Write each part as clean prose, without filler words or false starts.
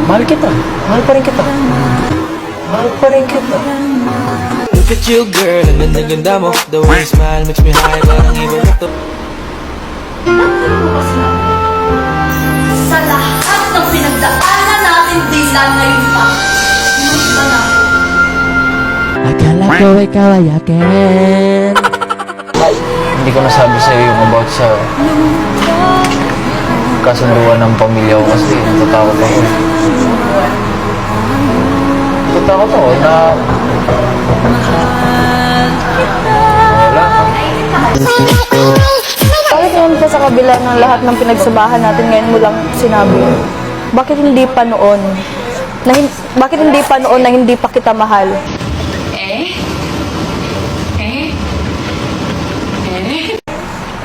Mahal kita. Mahal pa rin kita. Mahal pa rin kita. Look at you, girl, ang ganda-ganda mo. The way you smile makes me high, parang iba na to. Sa lahat ng pinagdaanan natin, Dylan, ngayon pa. Inusta na. Akala ko ikaw ay akin. Hindi ko nasabi sa'yo yung about sa kasunduan ng pamilya ko kasi natatakot ako. Natatakot ako na wala. Bakit ngayon pa sa kabila ng lahat ng pinagsabahan natin ngayon mo lang sinabi? Bakit hindi pa noon? Bakit hindi pa noon na hindi pa kita mahal?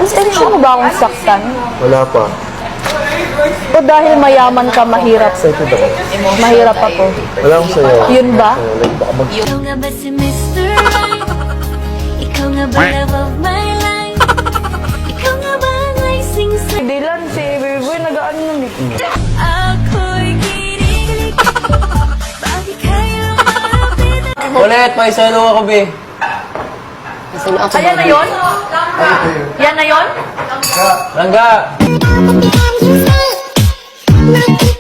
Mas seryoso mo ba akong saktan? Wala pa. O dahil mayaman ka, mahirap? Excited ako. Mahirap ako. Wala akong sayo. Yun ba? Ikaw nga ba si Mr. Right? Ikaw nga ba love of my life? Ikaw nga ba ang rising sun? Dylan, si Baby Boy nag-ano ng Ako'y kinikilig. Bakit kayo malapit? Ulit, may salo ako, be. Ayan na yun? Yan na yun? Langga! Like